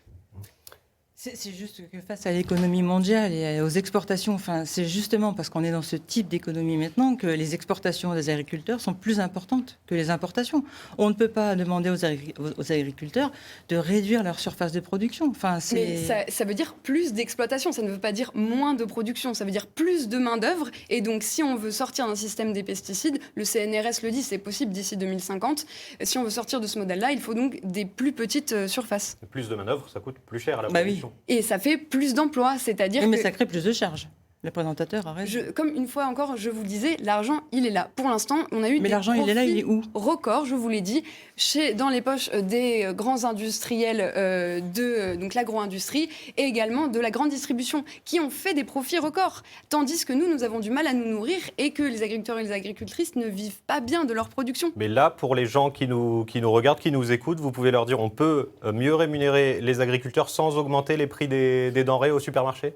C'est juste que face à l'économie mondiale et aux exportations, c'est justement parce qu'on est dans ce type d'économie maintenant que les exportations des agriculteurs sont plus importantes que les importations. On ne peut pas demander aux agriculteurs de réduire leur surface de production. Mais ça veut dire plus d'exploitation, ça ne veut pas dire moins de production, ça veut dire plus de main-d'œuvre. Et donc, si on veut sortir d'un système des pesticides, le CNRS le dit, c'est possible d'ici 2050. Si on veut sortir de ce modèle-là, il faut donc des plus petites surfaces. Plus de main-d'œuvre, ça coûte plus cher à la production. Oui. Et ça fait plus d'emplois, c'est-à-dire mais ça crée plus de charges. Le présentateur a raison. Comme une fois encore, je vous le disais, l'argent, il est là. Pour l'instant, on a eu mais l'argent, il est là, il est où ? Record, je vous l'ai dit, dans les poches des grands industriels donc l'agro-industrie et également de la grande distribution qui ont fait des profits records. Tandis que nous avons du mal à nous nourrir et que les agriculteurs et les agricultrices ne vivent pas bien de leur production. Mais là, pour les gens qui nous regardent, qui nous écoutent, vous pouvez leur dire on peut mieux rémunérer les agriculteurs sans augmenter les prix des denrées au supermarché ?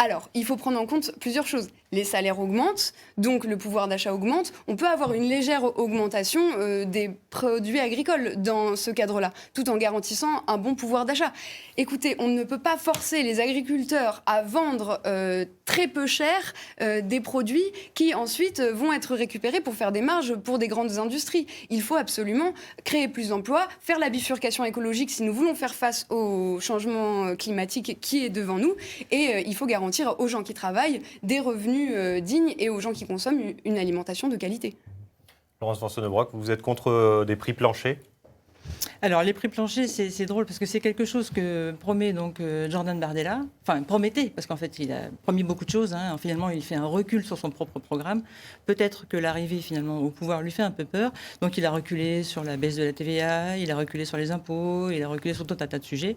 Alors, il faut prendre en compte plusieurs choses. Les salaires augmentent, donc le pouvoir d'achat augmente. On peut avoir une légère augmentation des produits agricoles dans ce cadre-là, tout en garantissant un bon pouvoir d'achat. Écoutez, on ne peut pas forcer les agriculteurs à vendre très peu cher des produits qui ensuite vont être récupérés pour faire des marges pour des grandes industries. Il faut absolument créer plus d'emplois, faire la bifurcation écologique si nous voulons faire face au changement climatique qui est devant nous. Et il faut garantir aux gens qui travaillent des revenus dignes et aux gens qui consomment une alimentation de qualité. Laurence Vanceunebrock, vous êtes contre des prix planchers ? Alors, les prix planchers, c'est drôle parce que c'est quelque chose que promet donc Jordan Bardella. Enfin, promettait, parce qu'en fait, il a promis beaucoup de choses. Hein. Finalement, il fait un recul sur son propre programme. Peut-être que l'arrivée, finalement, au pouvoir lui fait un peu peur. Donc, il a reculé sur la baisse de la TVA, il a reculé sur les impôts, il a reculé sur tout un tas de sujets.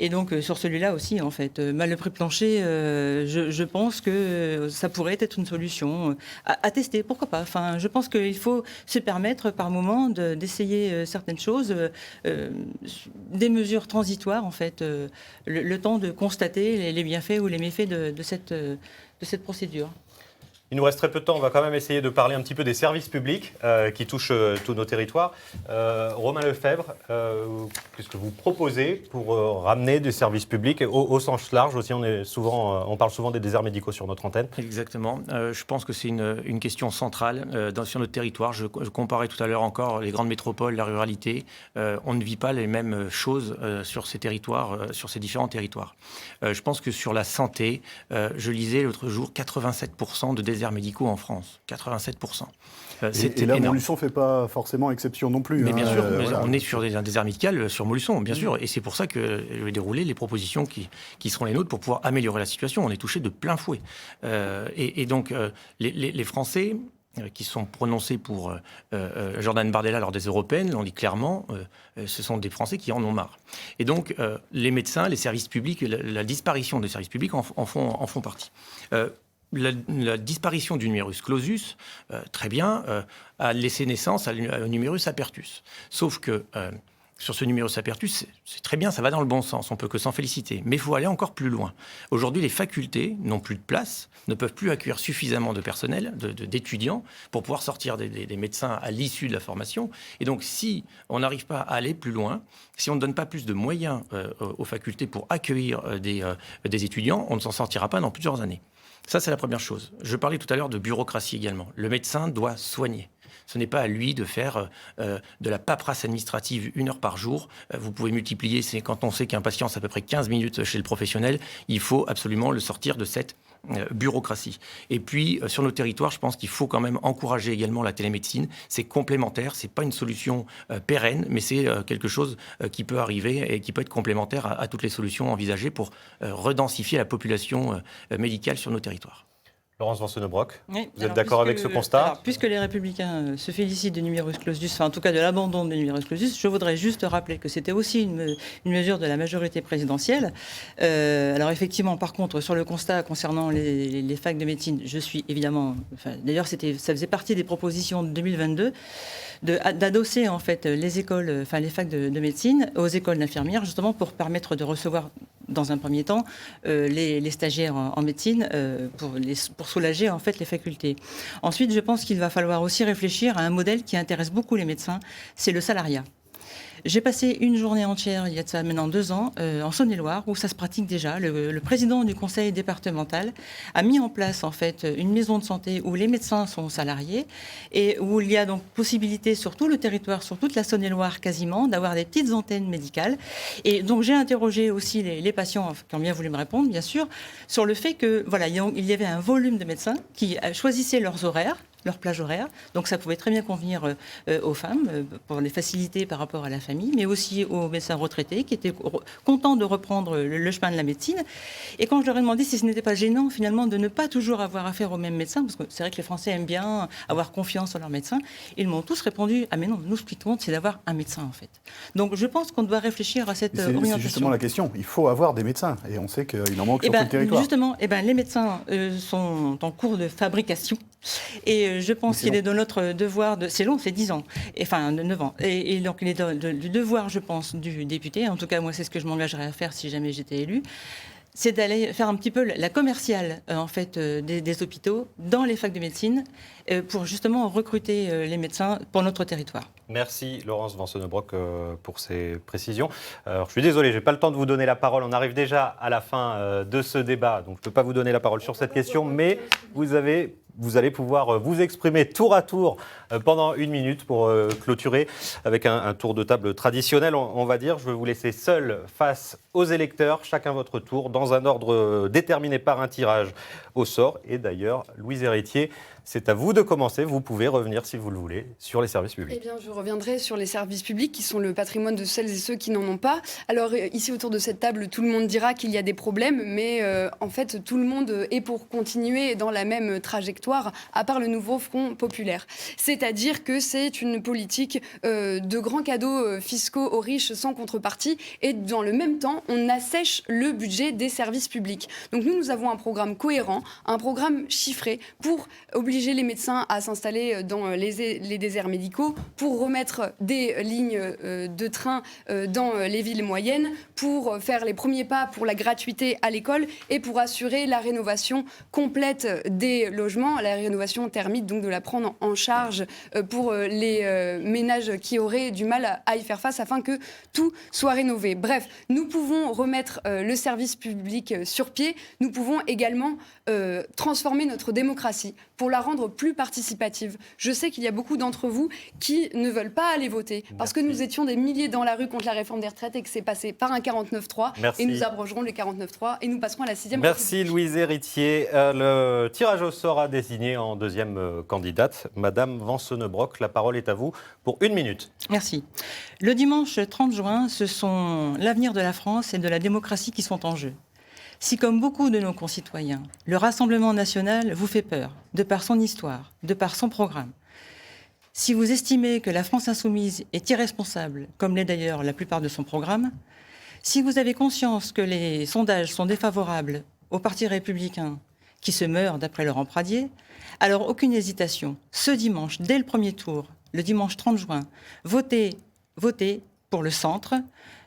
Et donc, sur celui-là aussi, en fait. Le prix plancher, je pense que ça pourrait être une solution à tester. Pourquoi pas ? Enfin, je pense qu'il faut se permettre, par moment, d'essayer certaines choses. Des mesures transitoires, en fait, le temps de constater les bienfaits ou les méfaits de cette procédure. Il nous reste très peu de temps, on va quand même essayer de parler un petit peu des services publics qui touchent tous nos territoires. Romain Lefebvre, qu'est-ce que vous proposez pour ramener des services publics au sens large aussi? On parle souvent des déserts médicaux sur notre antenne. Exactement. Je pense que c'est une question centrale sur notre territoire. Je comparais tout à l'heure encore les grandes métropoles, la ruralité. On ne vit pas les mêmes choses sur ces territoires, sur ces différents territoires. Je pense que sur la santé, je lisais l'autre jour 87% de déserts médicaux en France. 87%. Et là, Montluçon ne fait pas forcément exception non plus. Mais bien sûr, voilà. on est sur un désert médical sur Montluçon, bien sûr. Et c'est pour ça que je vais dérouler les propositions qui seront les nôtres pour pouvoir améliorer la situation. On est touché de plein fouet. Et donc, les Français qui sont prononcés pour Jordan Bardella lors des européennes, l'ont dit clairement, ce sont des Français qui en ont marre. Et donc, les médecins, les services publics, la disparition des services publics en font partie. La disparition du numerus clausus, très bien, a laissé naissance au numerus apertus. Sauf que sur ce numerus apertus, c'est très bien, ça va dans le bon sens, on peut que s'en féliciter. Mais il faut aller encore plus loin. Aujourd'hui, les facultés n'ont plus de place, ne peuvent plus accueillir suffisamment de personnel, d'étudiants, pour pouvoir sortir des médecins à l'issue de la formation. Et donc, si on n'arrive pas à aller plus loin, si on ne donne pas plus de moyens aux facultés pour accueillir des étudiants, on ne s'en sortira pas dans plusieurs années. Ça, c'est la première chose. Je parlais tout à l'heure de bureaucratie également. Le médecin doit soigner. Ce n'est pas à lui de faire de la paperasse administrative 1 heure par jour. Vous pouvez multiplier, c'est quand on sait qu'un patient, c'est à peu près 15 minutes chez le professionnel, il faut absolument le sortir de cette bureaucratie. Et puis, sur nos territoires, je pense qu'il faut quand même encourager également la télémédecine. C'est complémentaire, c'est pas une solution pérenne, mais c'est quelque chose qui peut arriver et qui peut être complémentaire à toutes les solutions envisagées pour redensifier la population médicale sur nos territoires. Laurence Vanceunebrock, Oui, vous êtes d'accord avec ce constat? Puisque les Républicains se félicitent du numerus clausus, enfin en tout cas de l'abandon du numerus clausus, je voudrais juste rappeler que c'était aussi une mesure de la majorité présidentielle. Alors effectivement, par contre, sur le constat concernant les facs de médecine, je suis évidemment... D'ailleurs, ça faisait partie des propositions de 2022 d'adosser en fait les écoles, les facs de médecine aux écoles d'infirmières, justement pour permettre de recevoir dans un premier temps les stagiaires en médecine pour soulager en fait les facultés. Ensuite, je pense qu'il va falloir aussi réfléchir à un modèle qui intéresse beaucoup les médecins, c'est le salariat. J'ai passé une journée entière, il y a de ça maintenant 2 ans, en Saône-et-Loire, où ça se pratique déjà. Le président du conseil départemental a mis en place en fait une maison de santé où les médecins sont salariés et où il y a donc possibilité sur tout le territoire, sur toute la Saône-et-Loire quasiment, d'avoir des petites antennes médicales. Et donc j'ai interrogé aussi les patients qui ont bien voulu me répondre, bien sûr, sur le fait que voilà, il y avait un volume de médecins qui choisissaient leurs horaires, leur plage horaire. Donc ça pouvait très bien convenir aux femmes pour les faciliter par rapport à la famille, mais aussi aux médecins retraités qui étaient contents de reprendre le chemin de la médecine. Et quand je leur ai demandé si ce n'était pas gênant finalement de ne pas toujours avoir affaire aux mêmes médecins, parce que c'est vrai que les Français aiment bien avoir confiance en leurs médecins, ils m'ont tous répondu « Ah mais non, nous ce qui compte c'est d'avoir un médecin en fait ». Donc je pense qu'on doit réfléchir à cette orientation. C'est justement la question, il faut avoir des médecins et on sait qu'il en manque sur tout le territoire. Justement, les médecins sont en cours de fabrication et je pense qu'il est de notre devoir c'est long, c'est 10 ans, 9 ans. Et donc il est du devoir, je pense, du député, en tout cas moi c'est ce que je m'engagerais à faire si jamais j'étais élue, c'est d'aller faire un petit peu la commerciale en fait des hôpitaux dans les facs de médecine pour justement recruter les médecins pour notre territoire. Merci Laurence Vancenebrock pour ces précisions. Alors, je suis désolé, je n'ai pas le temps de vous donner la parole. On arrive déjà à la fin de ce débat, donc je ne peux pas vous donner la parole sur cette question, mais vous allez pouvoir vous exprimer tour à tour pendant 1 minute pour clôturer avec un tour de table traditionnel, on va dire. Je vais vous laisser seul face aux électeurs, chacun votre tour, dans un ordre déterminé par un tirage au sort. Et d'ailleurs, Louise Héritier, c'est à vous de commencer. Vous pouvez revenir, si vous le voulez, sur les services publics. Eh bien, je reviendrai sur les services publics qui sont le patrimoine de celles et ceux qui n'en ont pas. Alors, ici, autour de cette table, tout le monde dira qu'il y a des problèmes, mais en fait, tout le monde est pour continuer dans la même trajectoire, à part le nouveau Front populaire. C'est-à-dire que c'est une politique de grands cadeaux fiscaux aux riches sans contrepartie, et dans le même temps, on assèche le budget des services publics. Donc nous avons un programme cohérent, un programme chiffré pour obliger les médecins à s'installer dans les déserts médicaux, pour remettre des lignes de train dans les villes moyennes, pour faire les premiers pas pour la gratuité à l'école et pour assurer la rénovation complète des logements, la rénovation thermique, donc de la prendre en charge pour les ménages qui auraient du mal à y faire face afin que tout soit rénové. Bref, nous pouvons remettre le service public sur pied, nous pouvons également transformer notre démocratie pour la rendre plus participative. Je sais qu'il y a beaucoup d'entre vous qui ne veulent pas aller voter parce que nous étions des milliers dans la rue contre la réforme des retraites et que c'est passé par un 49.3. Merci. Et nous abrogerons le 49.3 et nous passerons à la 6e Merci République. Louise Héritier. Le tirage au sort a désigné en deuxième candidate Madame Vancenebrock. La parole est à vous pour 1 minute. Merci. Le dimanche 30 juin, ce sont l'avenir de la France et de la démocratie qui sont en jeu. Si, comme beaucoup de nos concitoyens, le Rassemblement national vous fait peur, de par son histoire, de par son programme, si vous estimez que la France insoumise est irresponsable, comme l'est d'ailleurs la plupart de son programme, si vous avez conscience que les sondages sont défavorables au Parti républicain qui se meurt d'après Laurent Pradier, alors aucune hésitation. Ce dimanche, dès le premier tour, le dimanche 30 juin, votez pour le centre,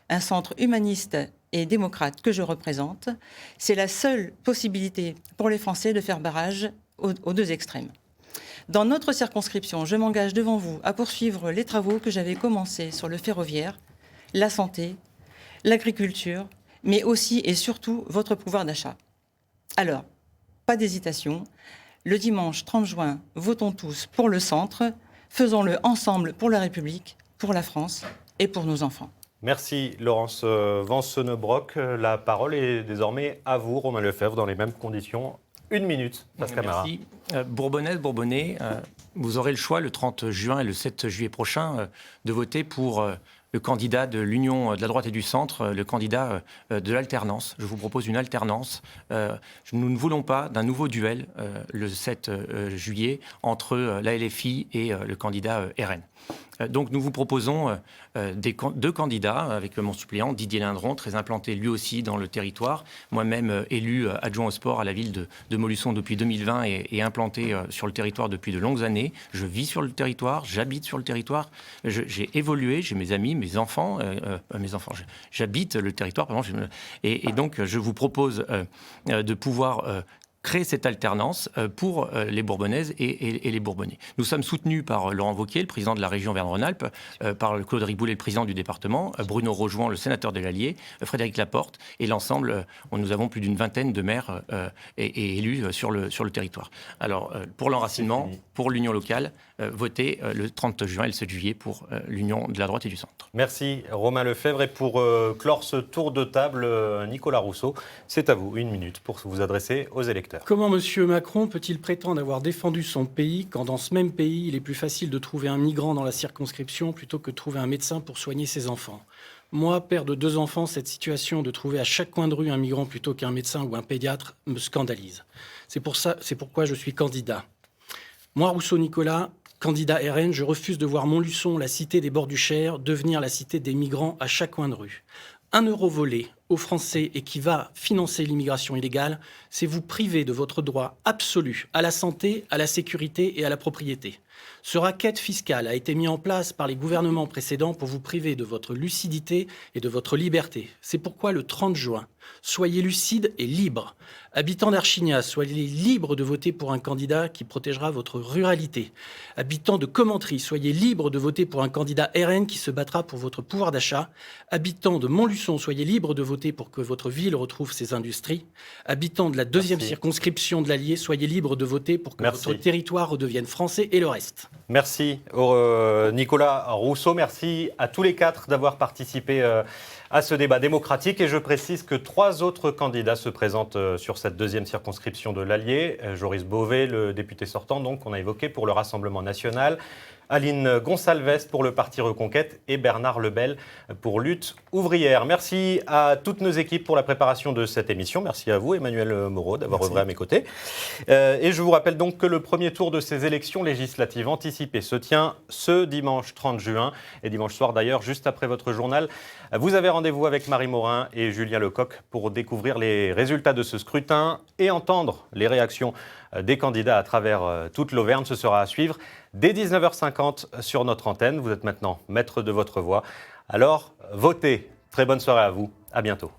un centre humaniste et démocrate que je représente. C'est la seule possibilité pour les Français de faire barrage aux deux extrêmes. Dans notre circonscription, je m'engage devant vous à poursuivre les travaux que j'avais commencés sur le ferroviaire, la santé, l'agriculture, mais aussi et surtout votre pouvoir d'achat. Alors, pas d'hésitation. Le dimanche 30 juin, votons tous pour le centre. Faisons-le ensemble pour la République, pour la France et pour nos enfants. Merci Laurence Vancenebrock. La parole est désormais à vous, Romain Lefebvre, dans les mêmes conditions. 1 minute, Passe Camara. Merci. Bourbonnaise, Bourbonnais, vous aurez le choix le 30 juin et le 7 juillet prochain de voter pour le candidat de l'Union de la droite et du centre, le candidat de l'alternance. Je vous propose une alternance. Nous ne voulons pas d'un nouveau duel le 7 juillet entre la LFI et le candidat RN. Donc nous vous proposons 2 candidats avec mon suppléant Didier Lindron, très implanté lui aussi dans le territoire, moi-même élu adjoint au sport à la ville de Montluçon depuis 2020 et implanté sur le territoire depuis de longues années. Je vis sur le territoire, j'habite sur le territoire, j'ai évolué, j'ai mes amis, mes enfants, j'habite le territoire, pardon, et donc je vous propose de pouvoir créer cette alternance pour les Bourbonnaises et les Bourbonnais. Nous sommes soutenus par Laurent Wauquiez, le président de la région Auvergne-Rhône-Alpes, par Claude Riboulet, le président du département, Bruno Rojoin, le sénateur de l'Allier, Frédéric Laporte, et l'ensemble, nous avons plus d'une vingtaine de maires et élus sur le territoire. Alors, pour l'enracinement, pour l'union locale, votez le 30 juin et le 7 juillet pour l'union de la droite et du centre. Merci Romain Lefebvre. Et pour clore ce tour de table, Nicolas Rousseau, c'est à vous, 1 minute pour vous adresser aux électeurs. Comment M. Macron peut-il prétendre avoir défendu son pays quand dans ce même pays, il est plus facile de trouver un migrant dans la circonscription plutôt que de trouver un médecin pour soigner ses enfants ? Moi, père de 2 enfants, cette situation de trouver à chaque coin de rue un migrant plutôt qu'un médecin ou un pédiatre me scandalise. C'est pourquoi je suis candidat. Moi, Rousseau Nicolas, candidat RN, je refuse de voir Montluçon, la cité des bords du Cher, devenir la cité des migrants à chaque coin de rue. 1 euro volé aux Français et qui va financer l'immigration illégale, c'est vous priver de votre droit absolu à la santé, à la sécurité et à la propriété. Ce racket fiscal a été mis en place par les gouvernements précédents pour vous priver de votre lucidité et de votre liberté. C'est pourquoi le 30 juin, soyez lucides et libres. Habitants d'Archignas, soyez libres de voter pour un candidat qui protégera votre ruralité. Habitants de Commentry, soyez libres de voter pour un candidat RN qui se battra pour votre pouvoir d'achat. Habitants de Montluçon, soyez libres de voter pour que votre ville retrouve ses industries. Habitants de la deuxième circonscription de l'Allier, soyez libres de voter pour que votre territoire redevienne français et le reste. Merci Nicolas Rousseau, merci à tous les quatre d'avoir participé à ce débat démocratique. Et je précise que 3 autres candidats se présentent sur cette deuxième circonscription de l'Allier. Joris Bové, le député sortant, donc, qu'on a évoqué pour le Rassemblement national. Aline Gonsalves pour le Parti Reconquête et Bernard Lebel pour Lutte ouvrière. Merci à toutes nos équipes pour la préparation de cette émission. Merci à vous, Emmanuel Moreau, d'avoir œuvré à mes côtés. Et je vous rappelle donc que le premier tour de ces élections législatives anticipées se tient ce dimanche 30 juin. Et dimanche soir d'ailleurs, juste après votre journal, vous avez rendez-vous avec Marie Morin et Julien Lecoq pour découvrir les résultats de ce scrutin et entendre les réactions des candidats à travers toute l'Auvergne. Ce sera à suivre dès 19h50 sur notre antenne. Vous êtes maintenant maître de votre voix. Alors, votez. Très bonne soirée à vous. À bientôt.